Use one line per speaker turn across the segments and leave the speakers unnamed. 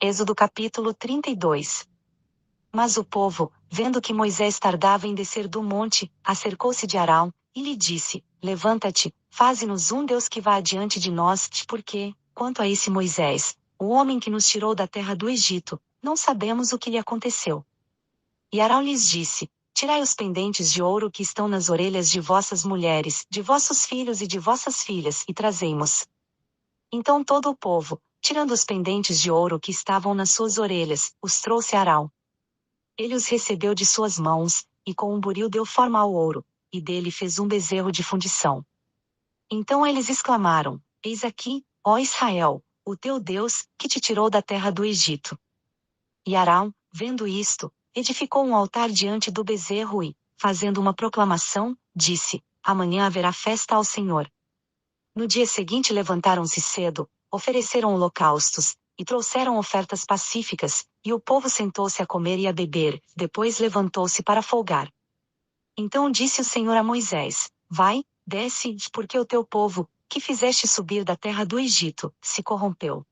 Êxodo capítulo 32. Mas o povo, vendo que Moisés tardava em descer do monte, acercou-se de Arão, e lhe disse: Levanta-te, faze-nos um Deus que vá adiante de nós, porque, quanto a esse Moisés, o homem que nos tirou da terra do Egito, não sabemos o que lhe aconteceu. E Arão lhes disse: Tirai os pendentes de ouro que estão nas orelhas de vossas mulheres, de vossos filhos e de vossas filhas, e trazei-mos. Então todo o povo, tirando os pendentes de ouro que estavam nas suas orelhas, os trouxe a Arão. Ele os recebeu de suas mãos, e com um buril deu forma ao ouro, e dele fez um bezerro de fundição. Então eles exclamaram: Eis aqui, ó Israel, o teu Deus, que te tirou da terra do Egito. E Arão, vendo isto, edificou um altar diante do bezerro e, fazendo uma proclamação, disse: Amanhã haverá festa ao Senhor. No dia seguinte levantaram-se cedo, ofereceram holocaustos, e trouxeram ofertas pacíficas, e o povo sentou-se a comer e a beber, depois levantou-se para folgar. Então disse o Senhor a Moisés: Vai, desce, porque o teu povo, que fizeste subir da terra do Egito, se corrompeu.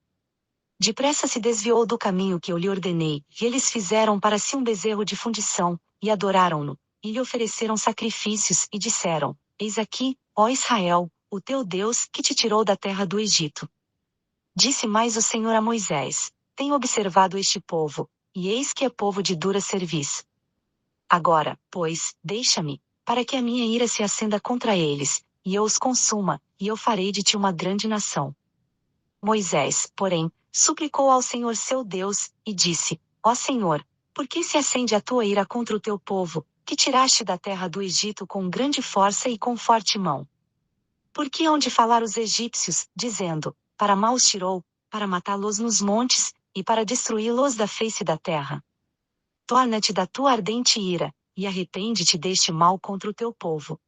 Depressa se desviou do caminho que eu lhe ordenei, e eles fizeram para si um bezerro de fundição, e adoraram-no, e lhe ofereceram sacrifícios, e disseram: Eis aqui, ó Israel, o teu Deus, que te tirou da terra do Egito. Disse mais o Senhor a Moisés: Tenho observado este povo, e eis que é povo de dura cerviz. Agora, pois, deixa-me, para que a minha ira se acenda contra eles, e eu os consuma, e eu farei de ti uma grande nação. Moisés, porém, suplicou ao Senhor seu Deus, e disse: Ó Senhor, por que se acende a tua ira contra o teu povo, que tiraste da terra do Egito com grande força e com forte mão? Por que hão de falar os egípcios, dizendo: Para mal os tirou, para matá-los nos montes, e para destruí-los da face da terra? Torna-te da tua ardente ira, e arrepende-te deste mal contra o teu povo.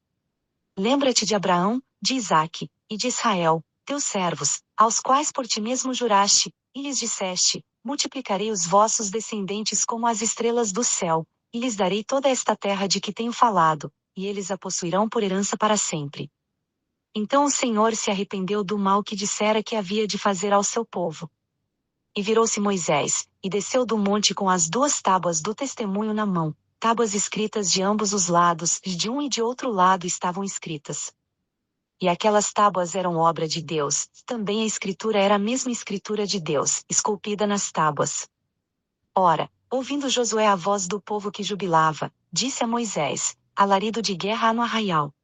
Lembra-te de Abraão, de Isaque, e de Israel, teus servos, aos quais por ti mesmo juraste, e lhes disseste: Multiplicarei os vossos descendentes como as estrelas do céu, e lhes darei toda esta terra de que tenho falado, e eles a possuirão por herança para sempre. Então o Senhor se arrependeu do mal que dissera que havia de fazer ao seu povo. E virou-se Moisés, e desceu do monte com as 2 tábuas do testemunho na mão, tábuas escritas de ambos os lados, e de um e de outro lado estavam escritas. E aquelas tábuas eram obra de Deus, também a escritura era a mesma escritura de Deus, esculpida nas tábuas. Ora, ouvindo Josué a voz do povo que jubilava, disse a Moisés: Alarido de guerra há no arraial.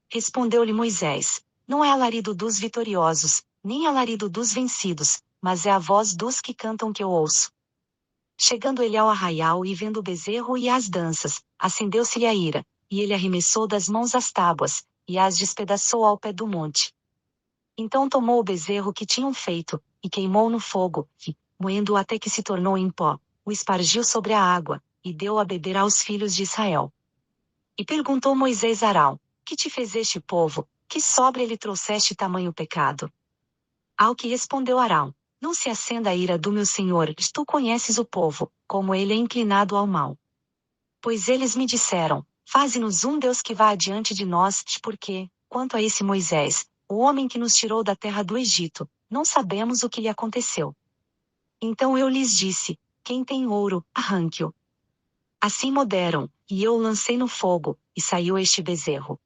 Respondeu-lhe Moisés: Não é alarido dos vitoriosos, nem alarido dos vencidos, mas é a voz dos que cantam que eu ouço. Chegando ele ao arraial e vendo o bezerro e as danças, acendeu-se-lhe a ira, e ele arremessou das mãos as tábuas, e as despedaçou ao pé do monte. Então tomou o bezerro que tinham feito, e queimou no fogo, e, moendo-o até que se tornou em pó, o espargiu sobre a água, e deu a beber aos filhos de Israel. E perguntou Moisés a Arão: Que te fez este povo, que sobre ele trouxeste tamanho pecado? Ao que respondeu Arão: Não se acenda a ira do meu senhor, tu conheces o povo, como ele é inclinado ao mal. Pois eles me disseram: Faze-nos um Deus que vá adiante de nós, porque, quanto a esse Moisés, o homem que nos tirou da terra do Egito, não sabemos o que lhe aconteceu. Então eu lhes disse: Quem tem ouro, arranque-o. Assim moderam, e eu o lancei no fogo, e saiu este bezerro.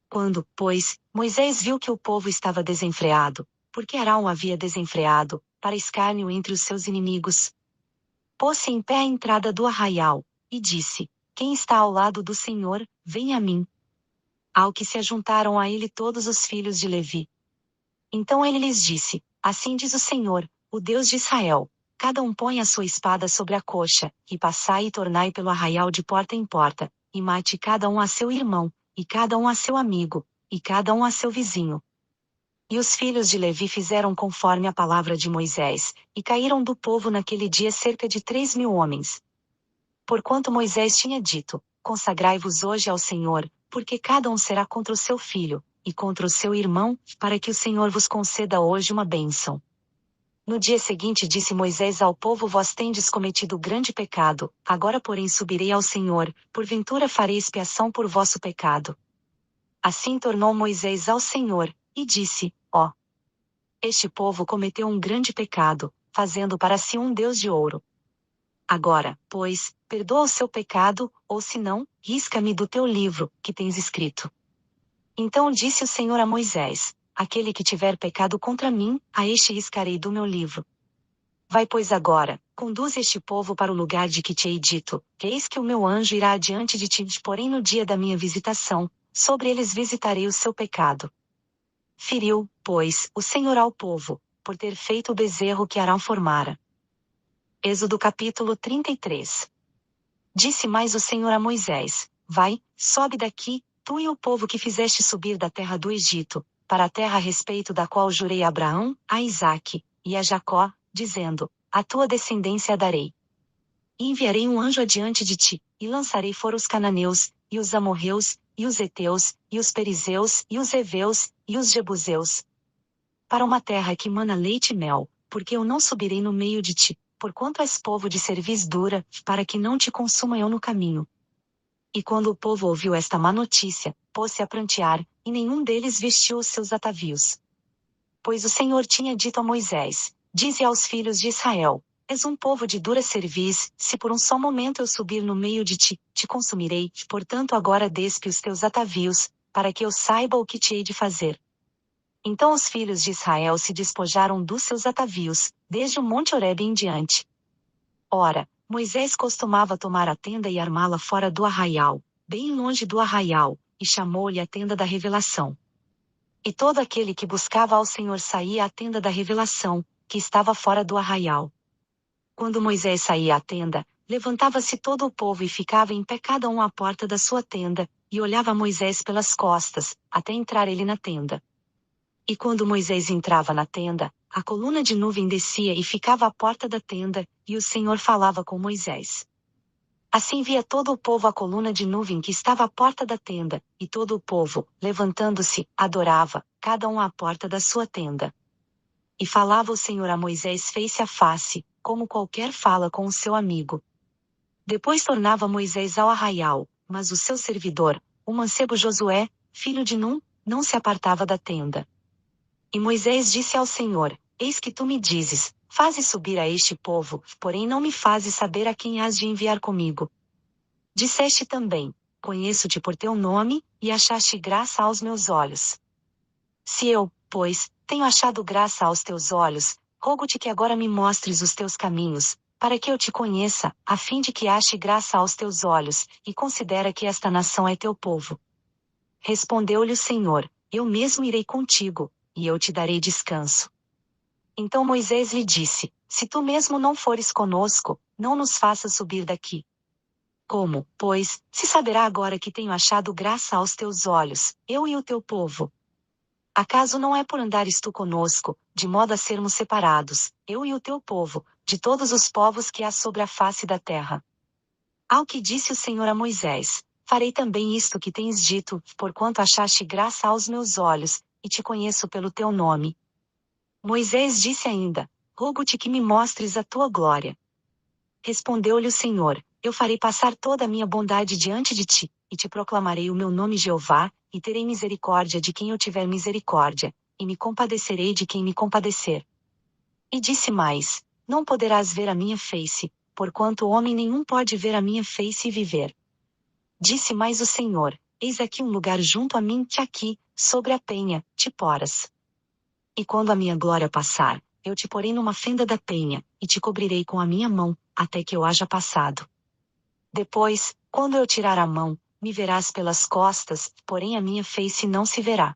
Quando, pois, Moisés viu que o povo estava desenfreado, porque Arão o havia desenfreado, para escárnio entre os seus inimigos, pôs-se em pé à entrada do arraial, e disse: Quem está ao lado do Senhor, vem a mim. Ao que se ajuntaram a ele todos os filhos de Levi. Então ele lhes disse: Assim diz o Senhor, o Deus de Israel: Cada um põe a sua espada sobre a coxa, e passai e tornai pelo arraial de porta em porta, e mate cada um a seu irmão, e cada um a seu amigo, e cada um a seu vizinho. E os filhos de Levi fizeram conforme a palavra de Moisés, e caíram do povo naquele dia cerca de 3.000 homens. Porquanto Moisés tinha dito: Consagrai-vos hoje ao Senhor, porque cada um será contra o seu filho, e contra o seu irmão, para que o Senhor vos conceda hoje uma bênção. No dia seguinte disse Moisés ao povo: Vós tendes cometido grande pecado, agora porém subirei ao Senhor, porventura farei expiação por vosso pecado. Assim tornou Moisés ao Senhor, e disse: Ó, este povo cometeu um grande pecado, fazendo para si um Deus de ouro. Agora, pois, perdoa o seu pecado, ou se não, risca-me do teu livro, que tens escrito. Então disse o Senhor a Moisés: aquele que tiver pecado contra mim, a este riscarei do meu livro. Vai, pois, agora, conduz este povo para o lugar de que te hei dito, que eis que o meu anjo irá adiante de ti, porém no dia da minha visitação, sobre eles visitarei o seu pecado. Feriu, pois, o Senhor ao povo, por ter feito o bezerro que Arão formara. Êxodo capítulo 33. Disse mais o Senhor a Moisés: vai, sobe daqui, tu e o povo que fizeste subir da terra do Egito, para a terra a respeito da qual jurei a Abraão, a Isaque, e a Jacó, dizendo: a tua descendência darei. E enviarei um anjo adiante de ti, e lançarei fora os cananeus, e os amorreus, e os heteus, e os perizeus, e os heveus, e os jebuseus, para uma terra que mana leite e mel, porque eu não subirei no meio de ti, porquanto és povo de cerviz dura, para que não te consuma eu no caminho. E quando o povo ouviu esta má notícia, pôs-se a prantear, e nenhum deles vestiu os seus atavios. Pois o Senhor tinha dito a Moisés: dize aos filhos de Israel: és um povo de dura cerviz, se por um só momento eu subir no meio de ti, te consumirei, portanto agora despe os teus atavios, para que eu saiba o que te hei de fazer. Então os filhos de Israel se despojaram dos seus atavios, desde o monte Horebe em diante. Ora, Moisés costumava tomar a tenda e armá-la fora do arraial, bem longe do arraial, e chamou-lhe a tenda da revelação. E todo aquele que buscava ao Senhor saía à tenda da revelação, que estava fora do arraial. Quando Moisés saía à tenda, levantava-se todo o povo e ficava em pé cada um à porta da sua tenda, e olhava Moisés pelas costas, até entrar ele na tenda. E quando Moisés entrava na tenda, a coluna de nuvem descia e ficava à porta da tenda, e o Senhor falava com Moisés. Assim via todo o povo a coluna de nuvem que estava à porta da tenda, e todo o povo, levantando-se, adorava, cada um à porta da sua tenda. E falava o Senhor a Moisés face a face, como qualquer fala com o seu amigo. Depois tornava Moisés ao arraial, mas o seu servidor, o mancebo Josué, filho de Num, não se apartava da tenda. E Moisés disse ao Senhor: eis que tu me dizes, faze subir a este povo, porém não me fazes saber a quem hás de enviar comigo. Disseste também: conheço-te por teu nome, e achaste graça aos meus olhos. Se eu, pois, tenho achado graça aos teus olhos, rogo-te que agora me mostres os teus caminhos, para que eu te conheça, a fim de que ache graça aos teus olhos, e considera que esta nação é teu povo. Respondeu-lhe o Senhor: eu mesmo irei contigo, e eu te darei descanso. Então Moisés lhe disse: se tu mesmo não fores conosco, não nos faças subir daqui. Como, pois, se saberá agora que tenho achado graça aos teus olhos, eu e o teu povo? Acaso não é por andares tu conosco, de modo a sermos separados, eu e o teu povo, de todos os povos que há sobre a face da terra? Ao que disse o Senhor a Moisés: farei também isto que tens dito, porquanto achaste graça aos meus olhos, e te conheço pelo teu nome. Moisés disse ainda: rogo-te que me mostres a tua glória. Respondeu-lhe o Senhor: eu farei passar toda a minha bondade diante de ti, e te proclamarei o meu nome Jeová, e terei misericórdia de quem eu tiver misericórdia, e me compadecerei de quem me compadecer. E disse mais: não poderás ver a minha face, porquanto homem nenhum pode ver a minha face e viver. Disse mais o Senhor: eis aqui um lugar junto a mim, que aqui, sobre a penha, te poras. E quando a minha glória passar, eu te porei numa fenda da penha, e te cobrirei com a minha mão, até que eu haja passado. Depois, quando eu tirar a mão, me verás pelas costas, porém a minha face não se verá.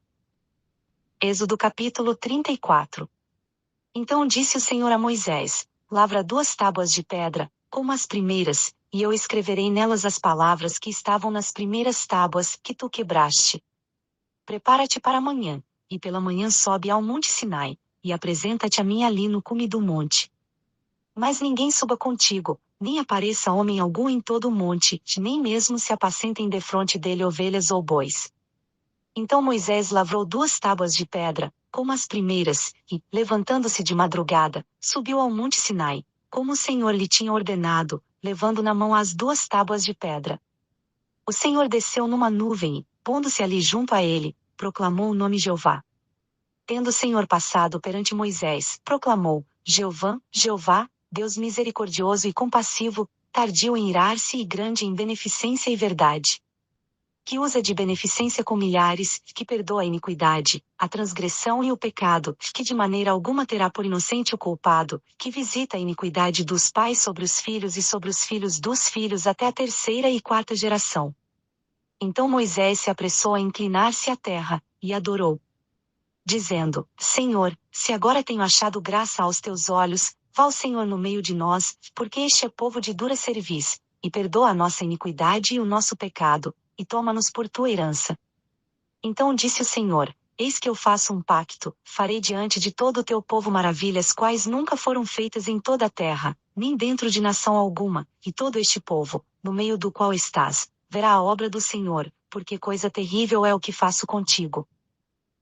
Êxodo capítulo 34. Então disse o Senhor a Moisés: lavra 2 tábuas de pedra, como as primeiras, e eu escreverei nelas as palavras que estavam nas primeiras tábuas que tu quebraste. Prepara-te para amanhã, e pela manhã sobe ao monte Sinai, e apresenta-te a mim ali no cume do monte. Mas ninguém suba contigo, nem apareça homem algum em todo o monte, nem mesmo se apacentem defronte dele ovelhas ou bois. Então Moisés lavrou 2 tábuas de pedra, como as primeiras, e, levantando-se de madrugada, subiu ao monte Sinai, como o Senhor lhe tinha ordenado, levando na mão as 2 tábuas de pedra. O Senhor desceu numa nuvem e, pondo-se ali junto a ele, proclamou o nome Jeová. Tendo o Senhor passado perante Moisés, proclamou: Jeová, Deus misericordioso e compassivo, tardio em irar-se e grande em beneficência e verdade. Que usa de beneficência com milhares, que perdoa a iniquidade, a transgressão e o pecado, que de maneira alguma terá por inocente o culpado, que visita a iniquidade dos pais sobre os filhos e sobre os filhos dos filhos até a terceira e quarta geração. Então Moisés se apressou a inclinar-se à terra, e adorou, dizendo: Senhor, se agora tenho achado graça aos teus olhos, vá o Senhor no meio de nós, porque este é povo de dura cerviz, e perdoa a nossa iniquidade e o nosso pecado, e toma-nos por tua herança. Então disse o Senhor: Eis que eu faço um pacto, farei diante de todo o teu povo maravilhas quais nunca foram feitas em toda a terra, nem dentro de nação alguma, e todo este povo, no meio do qual estás, verá a obra do Senhor, porque coisa terrível é o que faço contigo.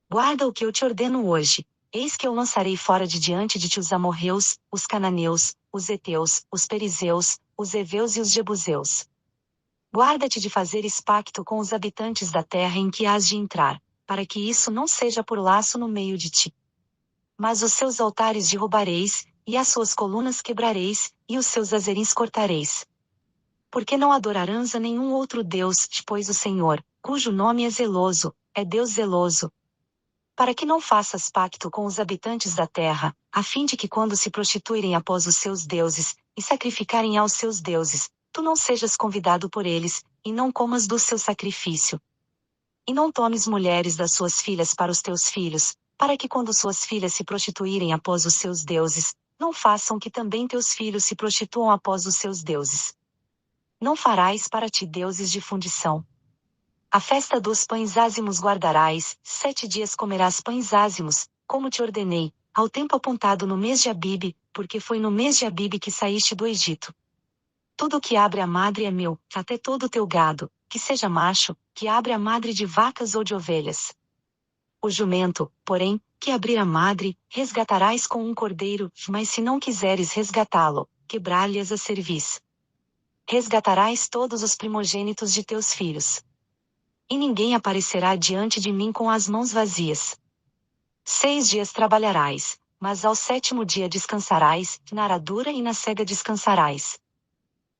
Guarda o que eu te ordeno hoje. Eis que eu lançarei fora de diante de ti os amorreus, os cananeus, os heteus, os perizeus, os heveus e os jebuseus. Guarda-te de fazeres pacto com os habitantes da terra em que hás de entrar, para que isso não seja por laço no meio de ti. Mas os seus altares derrubareis, e as suas colunas quebrareis, e os seus azerins cortareis. Porque não adorarás a nenhum outro Deus, pois o Senhor, cujo nome é zeloso, é Deus zeloso. Para que não faças pacto com os habitantes da terra, a fim de que quando se prostituírem após os seus deuses, e sacrificarem aos seus deuses, tu não sejas convidado por eles, e não comas do seu sacrifício. E não tomes mulheres das suas filhas para os teus filhos, para que quando suas filhas se prostituírem após os seus deuses, não façam que também teus filhos se prostituam após os seus deuses. Não farás para ti deuses de fundição. A festa dos pães ázimos guardarás, 7 dias comerás pães ázimos, como te ordenei, ao tempo apontado no mês de Abibe, porque foi no mês de Abibe que saíste do Egito. Tudo o que abre a madre é meu, até todo o teu gado, que seja macho, que abre a madre de vacas ou de ovelhas. O jumento, porém, que abrir a madre, resgatarás com um cordeiro, mas se não quiseres resgatá-lo, quebrar-lhes a cerviz. Resgatarás todos os primogênitos de teus filhos. E ninguém aparecerá diante de mim com as mãos vazias. 6 dias trabalharás, mas ao 7º dia descansarás, na aradura e na sega descansarás.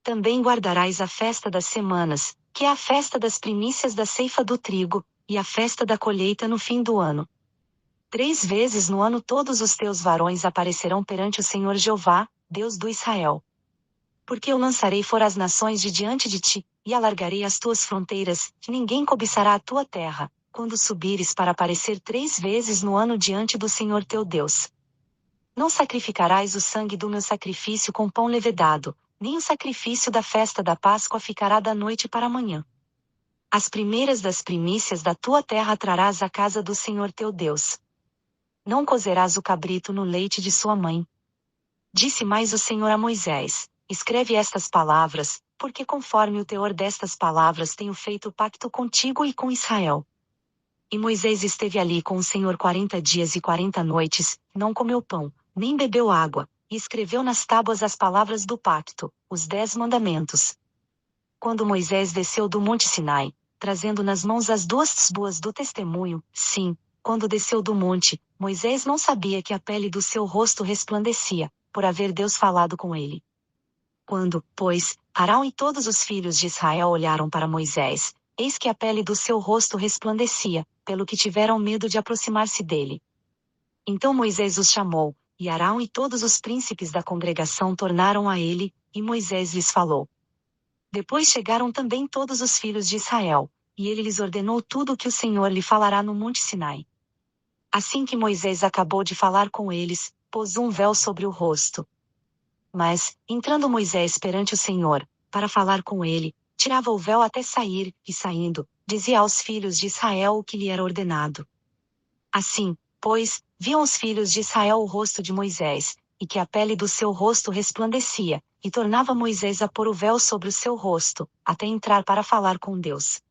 Também guardarás a festa das semanas, que é a festa das primícias da ceifa do trigo, e a festa da colheita no fim do ano. 3 vezes no ano todos os teus varões aparecerão perante o Senhor Jeová, Deus do Israel. Porque eu lançarei fora as nações de diante de ti, e alargarei as tuas fronteiras, que ninguém cobiçará a tua terra, quando subires para aparecer 3 vezes no ano diante do Senhor teu Deus. Não sacrificarás o sangue do meu sacrifício com pão levedado, nem o sacrifício da festa da Páscoa ficará da noite para a manhã. As primeiras das primícias da tua terra trarás à casa do Senhor teu Deus. Não cozerás o cabrito no leite de sua mãe. Disse mais o Senhor a Moisés: Escreve estas palavras, porque conforme o teor destas palavras tenho feito pacto contigo e com Israel. E Moisés esteve ali com o Senhor 40 dias e 40 noites, não comeu pão, nem bebeu água, e escreveu nas tábuas as palavras do pacto, os 10 mandamentos. Quando Moisés desceu do monte Sinai, trazendo nas mãos as 2 tábuas do testemunho, sim, quando desceu do monte, Moisés não sabia que a pele do seu rosto resplandecia, por haver Deus falado com ele. Quando, pois, Arão e todos os filhos de Israel olharam para Moisés, eis que a pele do seu rosto resplandecia, pelo que tiveram medo de aproximar-se dele. Então Moisés os chamou, e Arão e todos os príncipes da congregação tornaram a ele, e Moisés lhes falou. Depois chegaram também todos os filhos de Israel, e ele lhes ordenou tudo o que o Senhor lhe falará no monte Sinai. Assim que Moisés acabou de falar com eles, pôs um véu sobre o rosto. Mas, entrando Moisés perante o Senhor, para falar com ele, tirava o véu até sair, e saindo, dizia aos filhos de Israel o que lhe era ordenado. Assim, pois, viam os filhos de Israel o rosto de Moisés, e que a pele do seu rosto resplandecia, e tornava Moisés a pôr o véu sobre o seu rosto, até entrar para falar com Deus.